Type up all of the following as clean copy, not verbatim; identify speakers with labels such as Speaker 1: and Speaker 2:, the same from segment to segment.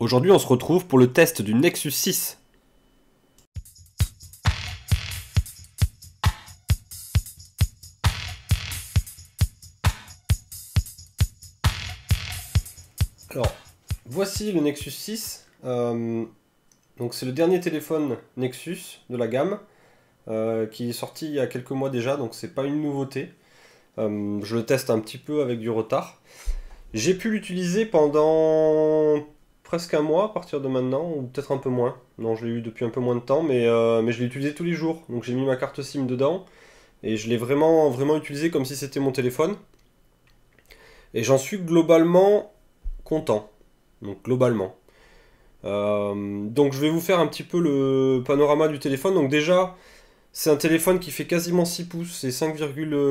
Speaker 1: Aujourd'hui, on se retrouve pour le test du Nexus 6. Alors, voici le Nexus 6. Donc c'est le dernier téléphone Nexus de la gamme qui est sorti il y a quelques mois déjà, donc c'est pas une nouveauté. Je le teste un petit peu avec du retard. J'ai pu l'utiliser pendant presque un mois à partir de maintenant, ou peut-être un peu moins. Non, je l'ai eu depuis un peu moins de temps, mais je l'ai utilisé tous les jours. Donc j'ai mis ma carte SIM dedans et je l'ai vraiment utilisé comme si c'était mon téléphone. Et j'en suis globalement content. Donc globalement. Donc je vais vous faire un petit peu le panorama du téléphone. Donc déjà, c'est un téléphone qui fait quasiment 6 pouces, c'est 5,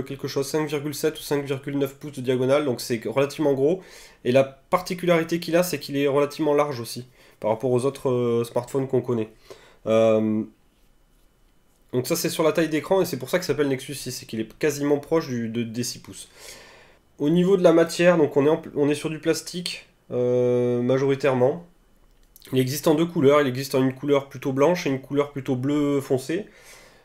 Speaker 1: quelque chose, 5,7 ou 5,9 pouces de diagonale, donc c'est relativement gros. Et la particularité qu'il a, c'est qu'il est relativement large aussi, par rapport aux autres smartphones qu'on connaît. Euh, donc ça c'est sur la taille d'écran, et c'est pour ça qu'il s'appelle Nexus 6, c'est qu'il est quasiment proche des 6 pouces. Au niveau de la matière, donc on est sur du plastique, majoritairement. Il existe en deux couleurs, il existe en une couleur plutôt blanche et une couleur plutôt bleu foncé.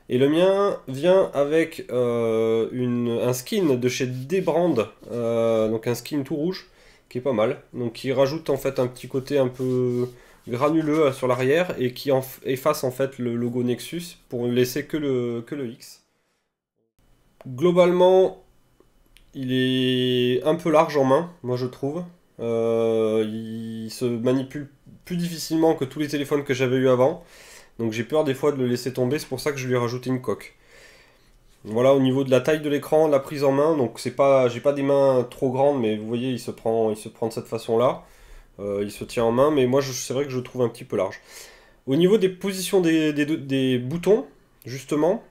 Speaker 1: Et le mien vient avec un skin de chez Dbrand, donc un skin tout rouge, qui est pas mal. Donc qui rajoute en fait un petit côté un peu granuleux sur l'arrière et qui efface en fait le logo Nexus pour ne laisser que le X. Globalement, il est un peu large en main, moi je trouve. Il se manipule plus difficilement que tous les téléphones que j'avais eu avant. Donc j'ai peur des fois de le laisser tomber, c'est pour ça que je lui ai rajouté une coque. Voilà, au niveau de la taille de l'écran, la prise en main, donc c'est pas, j'ai pas des mains trop grandes, mais vous voyez, il se prend de cette façon-là. Il se tient en main, mais moi c'est vrai que je le trouve un petit peu large. Au niveau des positions des boutons, justement,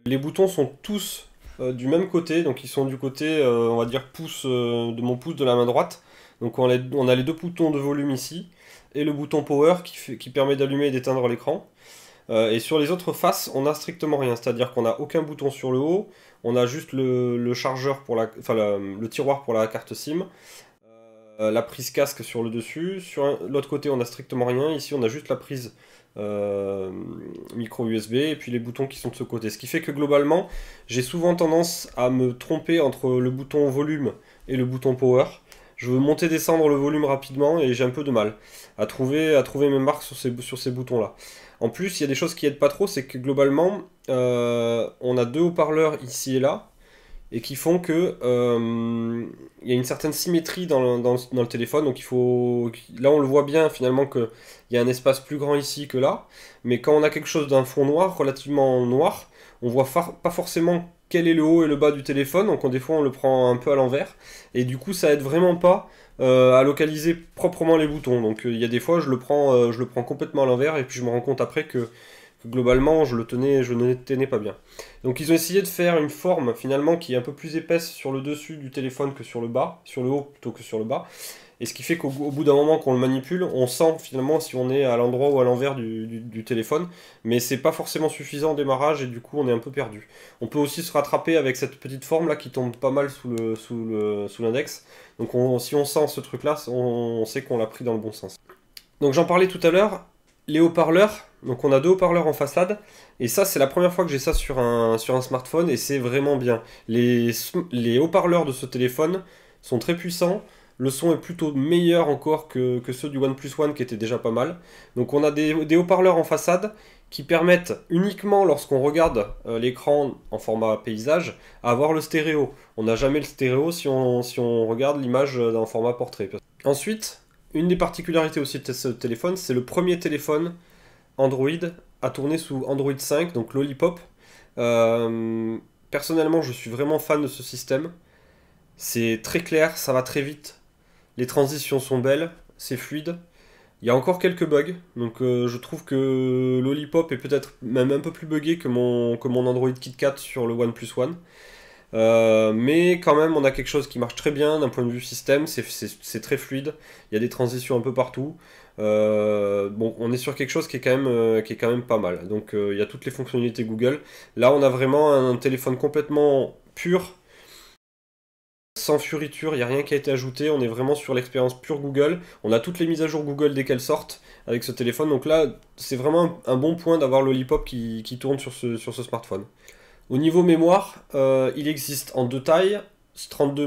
Speaker 1: les boutons sont tous du même côté, donc ils sont du côté, on va dire, pouce, de mon pouce de la main droite. Donc on a les deux boutons de volume ici, et le bouton power qui permet d'allumer et d'éteindre l'écran. Et sur les autres faces, on n'a strictement rien, c'est-à-dire qu'on n'a aucun bouton sur le haut, on a juste le chargeur le tiroir pour la carte SIM, la prise casque sur le dessus, sur l'autre côté on n'a strictement rien, ici on a juste la prise euh, micro USB et puis les boutons qui sont de ce côté. Ce qui fait que globalement, j'ai souvent tendance à me tromper entre le bouton volume et le bouton power. Je veux monter descendre le volume rapidement et j'ai un peu de mal à trouver mes marques sur ces boutons-là. En plus, il y a des choses qui aident pas trop, c'est que globalement, on a deux haut-parleurs ici et là, et qui font que il y a une certaine symétrie dans le téléphone. Donc là, on le voit bien finalement qu'il y a un espace plus grand ici que là, mais quand on a quelque chose d'un fond noir, relativement noir, on voit pas forcément quel est le haut et le bas du téléphone, donc des fois on le prend un peu à l'envers, et du coup ça aide vraiment pas à localiser proprement les boutons. Donc il y a des fois je le prends complètement à l'envers, et puis je me rends compte après que globalement je ne tenais pas bien. Donc ils ont essayé de faire une forme finalement qui est un peu plus épaisse sur le dessus du téléphone que sur le bas, sur le haut plutôt que sur le bas. Et ce qui fait qu'au bout d'un moment qu'on le manipule, on sent finalement si on est à l'endroit ou à l'envers du téléphone, mais c'est pas forcément suffisant au démarrage et du coup on est un peu perdu. On peut aussi se rattraper avec cette petite forme là qui tombe pas mal sous l'index. Donc si on sent ce truc là, on sait qu'on l'a pris dans le bon sens. Donc j'en parlais tout à l'heure, les haut-parleurs, donc on a deux haut-parleurs en façade, et ça c'est la première fois que j'ai ça sur un smartphone, et c'est vraiment bien. Les haut-parleurs de ce téléphone sont très puissants, le son est plutôt meilleur encore que ceux du OnePlus One qui étaient déjà pas mal. Donc on a des haut-parleurs en façade qui permettent uniquement lorsqu'on regarde l'écran en format paysage à avoir le stéréo. On n'a jamais le stéréo si on regarde l'image en format portrait. Ensuite, une des particularités aussi de ce téléphone, c'est le premier téléphone Android à tourner sous Android 5, donc Lollipop. Personnellement, je suis vraiment fan de ce système. C'est très clair, ça va très vite. Les transitions sont belles, c'est fluide. Il y a encore quelques bugs, donc je trouve que Lollipop est peut-être même un peu plus buggé que mon Android KitKat sur le OnePlus One. Mais quand même, on a quelque chose qui marche très bien d'un point de vue système, c'est très fluide, il y a des transitions un peu partout. Bon, on est sur quelque chose qui est quand même pas mal. Donc il y a toutes les fonctionnalités Google. Là, on a vraiment un téléphone complètement pur, sans furiture, il n'y a rien qui a été ajouté, on est vraiment sur l'expérience pure Google. On a toutes les mises à jour Google dès qu'elles sortent avec ce téléphone, donc là c'est vraiment un bon point d'avoir Lollipop qui tourne sur ce smartphone. Au niveau mémoire, il existe en deux tailles, 32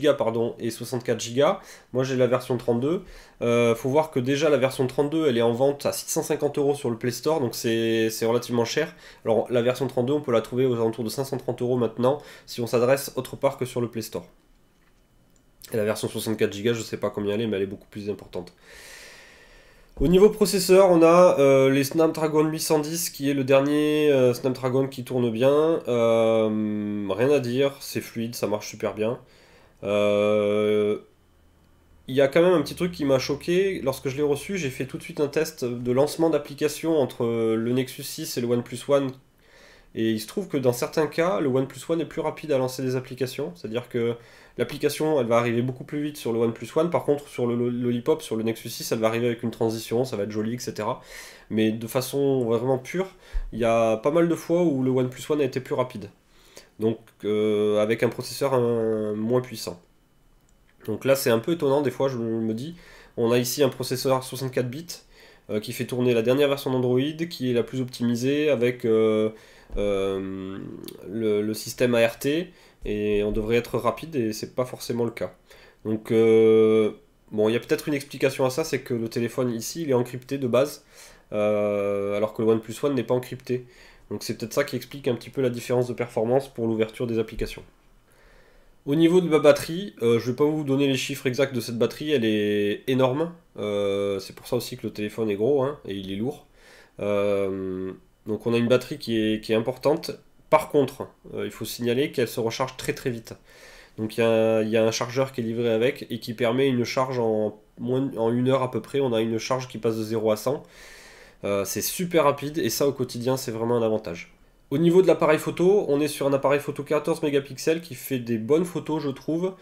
Speaker 1: Go pardon, et 64 Go. Moi j'ai la version 32. Faut voir que déjà la version 32 elle est en vente à 650 € sur le Play Store, donc c'est relativement cher. Alors la version 32 on peut la trouver aux alentours de 530 € maintenant si on s'adresse autre part que sur le Play Store. Et la version 64 Go je sais pas combien elle est, mais elle est beaucoup plus importante. Au niveau processeur, on a les Snapdragon 810 qui est le dernier Snapdragon qui tourne bien. Rien à dire, c'est fluide, ça marche super bien. Il y a quand même un petit truc qui m'a choqué. Lorsque je l'ai reçu, j'ai fait tout de suite un test de lancement d'application entre le Nexus 6 et le OnePlus One. Et il se trouve que dans certains cas, le OnePlus One est plus rapide à lancer des applications. C'est-à-dire que l'application, elle va arriver beaucoup plus vite sur le OnePlus One. Par contre, sur le Lollipop, sur le Nexus 6, elle va arriver avec une transition, ça va être joli, etc. Mais de façon vraiment pure, il y a pas mal de fois où le OnePlus One a été plus rapide. Donc, avec un processeur moins puissant. Donc là, c'est un peu étonnant, des fois, je me dis. On a ici un processeur 64 bits qui fait tourner la dernière version d'Android, qui est la plus optimisée avec le système ART, et on devrait être rapide, et c'est pas forcément le cas. Donc, bon, il y a peut-être une explication à ça, c'est que le téléphone ici, il est encrypté de base, alors que le OnePlus One n'est pas encrypté. Donc c'est peut-être ça qui explique un petit peu la différence de performance pour l'ouverture des applications. Au niveau de ma batterie, je ne vais pas vous donner les chiffres exacts de cette batterie, elle est énorme. C'est pour ça aussi que le téléphone est gros, hein, et il est lourd. Donc on a une batterie qui est importante. Par contre, il faut signaler qu'elle se recharge très très vite. Donc il y a un chargeur qui est livré avec et qui permet une charge en 1 heure à peu près. On a une charge qui passe de 0 à 100. C'est super rapide et ça au quotidien c'est vraiment un avantage. Au niveau de l'appareil photo, on est sur un appareil photo 14 mégapixels qui fait des bonnes photos je trouve,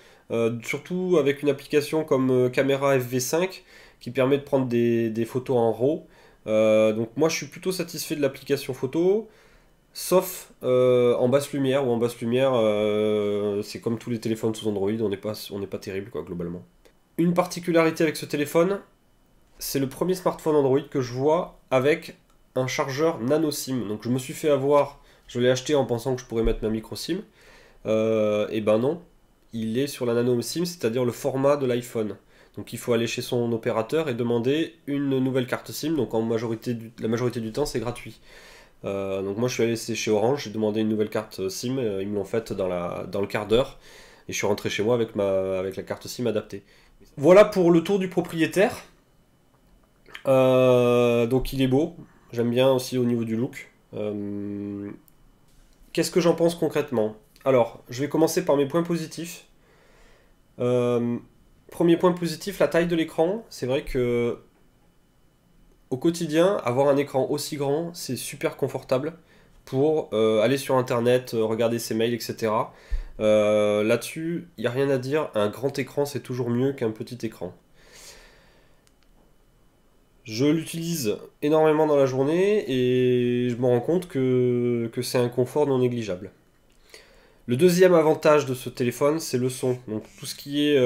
Speaker 1: surtout avec une application comme Camera FV5 qui permet de prendre des photos en RAW. Donc moi je suis plutôt satisfait de l'application photo, sauf en basse lumière, ou en basse lumière c'est comme tous les téléphones sous Android, on n'est pas terrible quoi globalement. Une particularité avec ce téléphone, c'est le premier smartphone Android que je vois avec un chargeur nano SIM. Donc je me suis fait avoir, je l'ai acheté en pensant que je pourrais mettre ma micro SIM. Et ben non, il est sur la nano SIM, c'est-à-dire le format de l'iPhone. Donc il faut aller chez son opérateur et demander une nouvelle carte SIM. Donc la majorité du temps c'est gratuit. Donc moi je suis allé chez Orange, j'ai demandé une nouvelle carte SIM, ils me l'ont faite dans le quart d'heure. Et je suis rentré chez moi avec la carte SIM adaptée. Voilà pour le tour du propriétaire. Donc il est beau, j'aime bien aussi au niveau du look. Qu'est-ce que j'en pense concrètement? Alors, je vais commencer par mes points positifs. Premier point positif, la taille de l'écran. C'est vrai que au quotidien, avoir un écran aussi grand, c'est super confortable pour aller sur internet, regarder ses mails, etc. Là-dessus, il n'y a rien à dire, un grand écran c'est toujours mieux qu'un petit écran. Je l'utilise énormément dans la journée et je me rends compte que c'est un confort non négligeable. Le deuxième avantage de ce téléphone, c'est le son. Donc tout ce qui est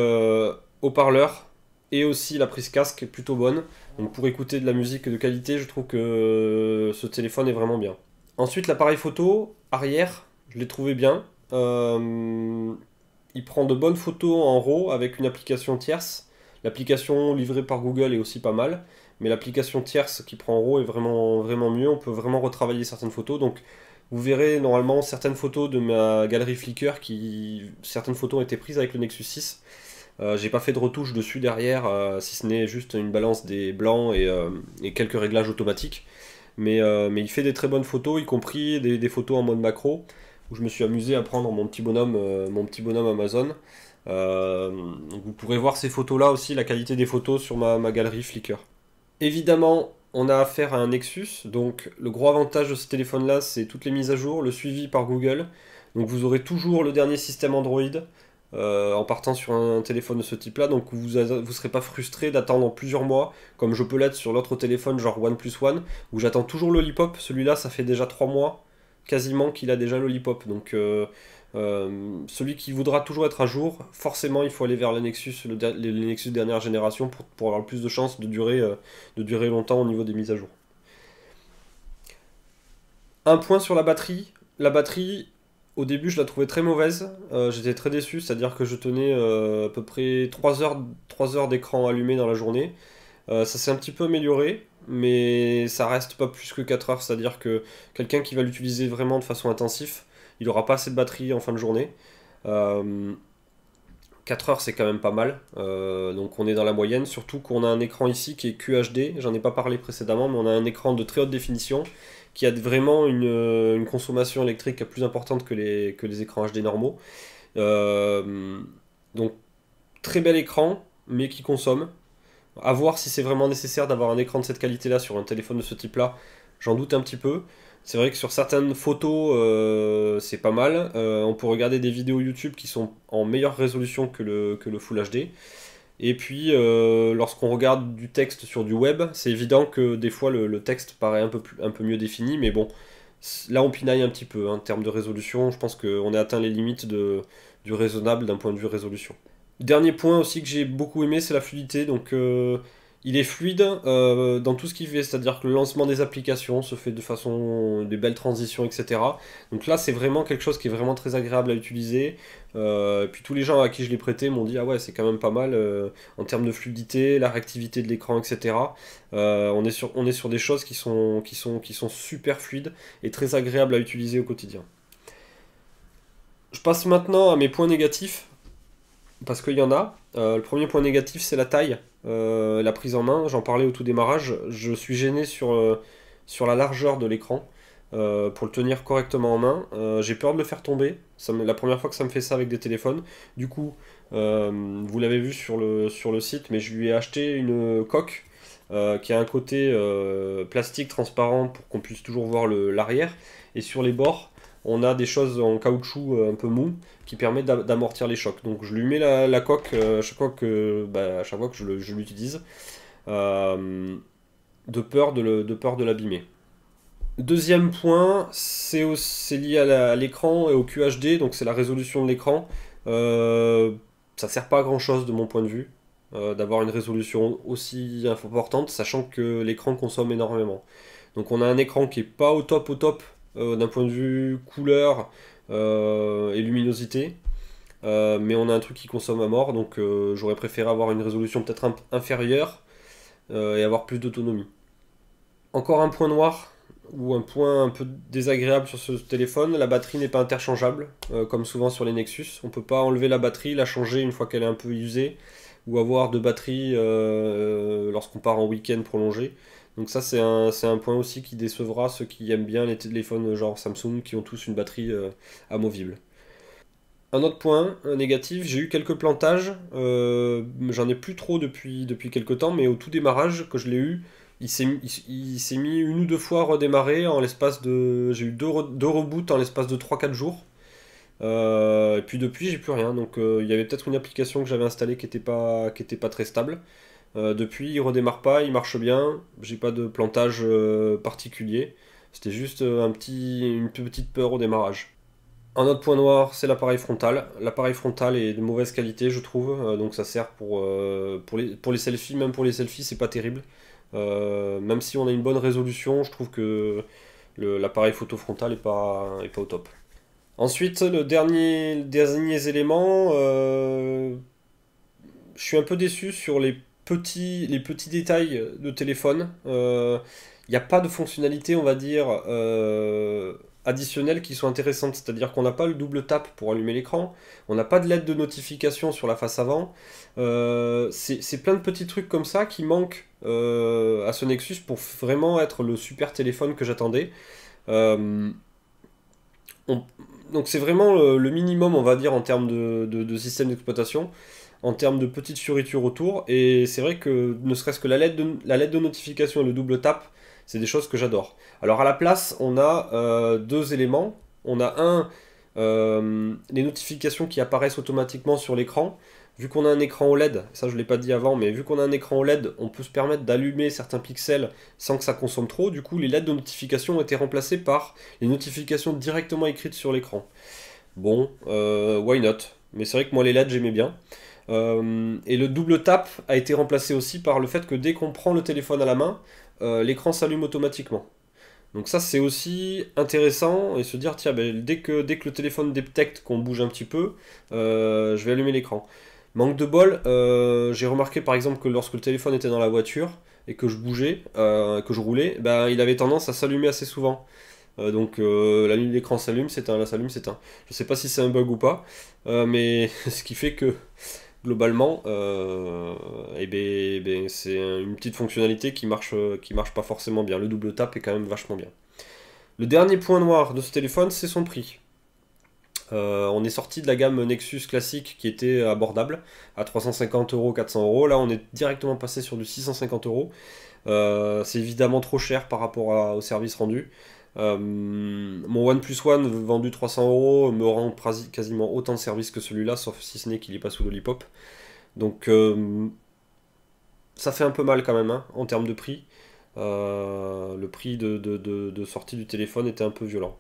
Speaker 1: haut-parleur et aussi la prise casque est plutôt bonne. Donc pour écouter de la musique de qualité, je trouve que ce téléphone est vraiment bien. Ensuite, l'appareil photo arrière, je l'ai trouvé bien. Il prend de bonnes photos en RAW avec une application tierce. L'application livrée par Google est aussi pas mal. Mais l'application tierce qui prend en RAW est vraiment, vraiment mieux. On peut vraiment retravailler certaines photos. Donc vous verrez normalement certaines photos de ma galerie Flickr certaines photos ont été prises avec le Nexus 6. J'ai pas fait de retouche dessus derrière, si ce n'est juste une balance des blancs et quelques réglages automatiques. Mais il fait des très bonnes photos, y compris des photos en mode macro, où je me suis amusé à prendre mon petit bonhomme Amazon. Donc vous pourrez voir ces photos-là aussi, la qualité des photos sur ma galerie Flickr. Évidemment, on a affaire à un Nexus, donc le gros avantage de ce téléphone-là, c'est toutes les mises à jour, le suivi par Google. Donc vous aurez toujours le dernier système Android en partant sur un téléphone de ce type-là, donc vous ne serez pas frustré d'attendre plusieurs mois, comme je peux l'être sur l'autre téléphone, genre OnePlus One, où j'attends toujours le Lollipop. Celui-là, ça fait déjà 3 mois quasiment qu'il a déjà le Lollipop, donc Celui qui voudra toujours être à jour, forcément il faut aller vers les Nexus, les Nexus dernière génération pour avoir le plus de chances de durer longtemps au niveau des mises à jour. Un point sur la batterie. La batterie, au début, je la trouvais très mauvaise. J'étais très déçu, c'est-à-dire que je tenais à peu près 3 heures d'écran allumé dans la journée. Ça s'est un petit peu amélioré, mais ça reste pas plus que 4 heures, c'est-à-dire que quelqu'un qui va l'utiliser vraiment de façon intensive, il n'aura pas assez de batterie en fin de journée. Euh, 4 heures, c'est quand même pas mal. Donc on est dans la moyenne, surtout qu'on a un écran ici qui est QHD. J'en ai pas parlé précédemment, mais on a un écran de très haute définition qui a vraiment une consommation électrique plus importante que les écrans HD normaux. Euh, donc très bel écran, mais qui consomme. À voir si c'est vraiment nécessaire d'avoir un écran de cette qualité-là sur un téléphone de ce type-là. J'en doute un petit peu. C'est vrai que sur certaines photos, c'est pas mal. On peut regarder des vidéos YouTube qui sont en meilleure résolution que le Full HD. Et puis, lorsqu'on regarde du texte sur du web, c'est évident que des fois le texte paraît un peu mieux défini, mais bon, là on pinaille un petit peu hein, en termes de résolution. Je pense qu'on a atteint les limites du raisonnable d'un point de vue résolution. Dernier point aussi que j'ai beaucoup aimé, c'est la fluidité. Donc, il est fluide dans tout ce qu'il fait, c'est-à-dire que le lancement des applications se fait de façon des belles transitions, etc. Donc là, c'est vraiment quelque chose qui est vraiment très agréable à utiliser. Et puis tous les gens à qui je l'ai prêté m'ont dit ah ouais, c'est quand même pas mal en termes de fluidité, la réactivité de l'écran, etc. On est sur des choses qui sont super fluides et très agréables à utiliser au quotidien. Je passe maintenant à mes points négatifs. Parce qu'il y en a. Le premier point négatif, c'est la taille, la prise en main. J'en parlais au tout démarrage. Je suis gêné sur la largeur de l'écran pour le tenir correctement en main. J'ai peur de le faire tomber. La première fois que ça me fait ça avec des téléphones. Du coup, vous l'avez vu sur le site, mais je lui ai acheté une coque qui a un côté plastique transparent pour qu'on puisse toujours voir l'arrière. Et sur les bords, on a des choses en caoutchouc un peu mou qui permettent d'amortir les chocs. Donc je lui mets la coque à chaque fois que je l'utilise, euh, de peur de l'abîmer. Deuxième point, c'est lié à l'écran et au QHD, donc c'est la résolution de l'écran. Ça sert pas à grand chose de mon point de vue d'avoir une résolution aussi importante, sachant que l'écran consomme énormément. Donc on a un écran qui est pas au top d'un point de vue couleur et luminosité, mais on a un truc qui consomme à mort, donc j'aurais préféré avoir une résolution peut-être inférieure et avoir plus d'autonomie. Encore un point noir ou un point un peu désagréable sur ce téléphone, la batterie n'est pas interchangeable, comme souvent sur les Nexus. On peut pas enlever la batterie, la changer une fois qu'elle est un peu usée, ou avoir de batterie lorsqu'on part en week-end prolongé. Donc ça c'est un point aussi qui décevra ceux qui aiment bien les téléphones genre Samsung qui ont tous une batterie amovible. Un autre point négatif, j'ai eu quelques plantages, j'en ai plus trop depuis quelques temps, mais au tout démarrage que je l'ai eu, il s'est mis une ou deux fois à redémarrer en l'espace de... J'ai eu deux reboots en l'espace de 3 4 jours. Et puis depuis, j'ai plus rien. Donc il y avait peut-être une application que j'avais installée qui était pas très stable. Depuis, il redémarre pas, il marche bien. J'ai pas de plantage particulier. C'était juste une petite peur au démarrage. Un autre point noir, c'est l'appareil frontal. L'appareil frontal est de mauvaise qualité, je trouve. Donc ça sert pour les selfies. Même pour les selfies, c'est pas terrible. Même si on a une bonne résolution, je trouve que l'appareil photo frontal est pas au top. Ensuite, derniers éléments, je suis un peu déçu sur les petits détails de téléphone. Il n'y a pas de fonctionnalités, on va dire, additionnelles qui sont intéressantes. C'est-à-dire qu'on n'a pas le double tap pour allumer l'écran, on n'a pas de LED de notification sur la face avant. C'est plein de petits trucs comme ça qui manquent à ce Nexus pour vraiment être le super téléphone que j'attendais. Euh, on- donc c'est vraiment le minimum, on va dire, en termes de système d'exploitation, en termes de petites fioritures autour. Et c'est vrai que ne serait-ce que la LED de notification et le double tap, c'est des choses que j'adore. Alors à la place, on a deux éléments. On a les notifications qui apparaissent automatiquement sur l'écran. Vu qu'on a un écran OLED, ça je ne l'ai pas dit avant, mais vu qu'on a un écran OLED, on peut se permettre d'allumer certains pixels sans que ça consomme trop. Du coup, les LED de notification ont été remplacées par les notifications directement écrites sur l'écran. Bon, why not? Mais c'est vrai que moi les LED j'aimais bien. Et le double tap a été remplacé aussi par le fait que dès qu'on prend le téléphone à la main, l'écran s'allume automatiquement. Donc ça c'est aussi intéressant et se dire tiens ben, dès que le téléphone détecte qu'on bouge un petit peu, je vais allumer l'écran. Manque de bol, j'ai remarqué par exemple que lorsque le téléphone était dans la voiture et que je bougeais, que je roulais, ben, il avait tendance à s'allumer assez souvent. Donc la lumière de l'écran s'allume, s'éteint, là s'allume, s'éteint. Je sais pas si c'est un bug ou pas, mais ce qui fait que globalement, c'est une petite fonctionnalité qui marche pas forcément bien. Le double tap est quand même vachement bien. Le dernier point noir de ce téléphone, c'est son prix. On est sorti de la gamme Nexus classique qui était abordable à 350 euros, 400 euros. Là, on est directement passé sur du 650 euros. C'est évidemment trop cher par rapport au service rendu. Mon OnePlus One vendu 300 euros me rend quasiment autant de service que celui-là, sauf si ce n'est qu'il n'est pas sous Lollipop. Donc ça fait un peu mal quand même hein, en termes de prix. Le prix de sortie du téléphone était un peu violent.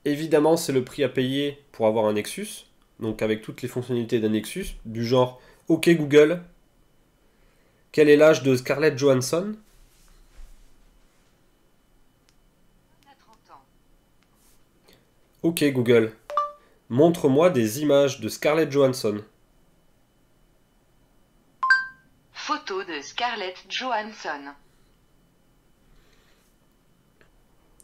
Speaker 1: Évidemment, c'est le prix à payer pour avoir un Nexus, donc avec toutes les fonctionnalités d'un Nexus, du genre OK Google, quel est l'âge de Scarlett Johansson? OK Google, montre-moi des images de Scarlett Johansson.
Speaker 2: Photo de Scarlett Johansson.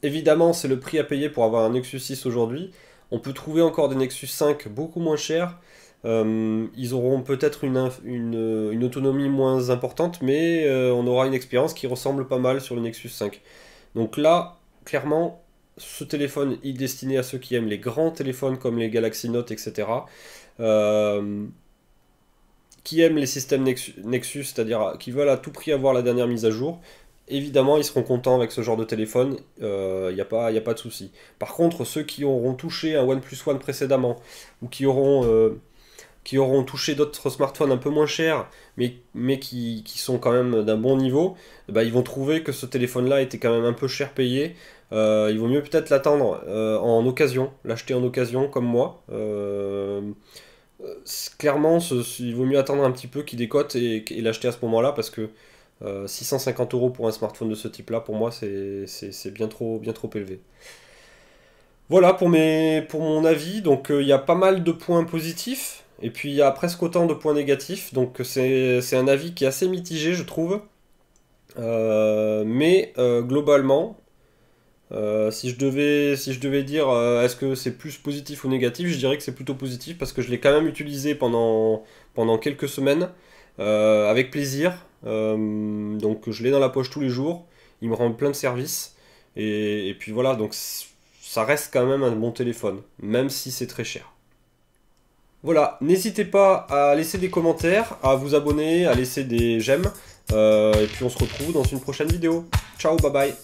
Speaker 1: Évidemment, c'est le prix à payer pour avoir un Nexus 6 aujourd'hui. On peut trouver encore des Nexus 5 beaucoup moins chers. Ils auront peut-être une autonomie moins importante, mais on aura une expérience qui ressemble pas mal sur le Nexus 5. Donc là, clairement, ce téléphone est destiné à ceux qui aiment les grands téléphones comme les Galaxy Note, etc. Qui aiment les systèmes Nexus, c'est-à-dire qui veulent à tout prix avoir la dernière mise à jour. Évidemment, ils seront contents avec ce genre de téléphone, y a pas de souci. Par contre, ceux qui auront touché un OnePlus One précédemment, ou qui auront touché d'autres smartphones un peu moins chers, mais qui sont quand même d'un bon niveau, bah, ils vont trouver que ce téléphone-là était quand même un peu cher payé. Il vaut mieux peut-être l'attendre en occasion, l'acheter en occasion comme moi. Clairement, il vaut mieux attendre un petit peu qu'il décote et l'acheter à ce moment-là parce que 650 euros pour un smartphone de ce type-là, pour moi, c'est bien trop élevé. Voilà pour mon avis. Donc, il y a pas mal de points positifs et puis il y a presque autant de points négatifs. Donc, c'est un avis qui est assez mitigé, je trouve. Mais globalement, si je devais dire est-ce que c'est plus positif ou négatif, je dirais que c'est plutôt positif parce que je l'ai quand même utilisé pendant quelques semaines avec plaisir. Donc je l'ai dans la poche tous les jours, il me rend plein de services et puis voilà, donc ça reste quand même un bon téléphone, même si c'est très cher. Voilà, n'hésitez pas à laisser des commentaires, à vous abonner, à laisser des j'aime, et puis on se retrouve dans une prochaine vidéo. Ciao, bye bye.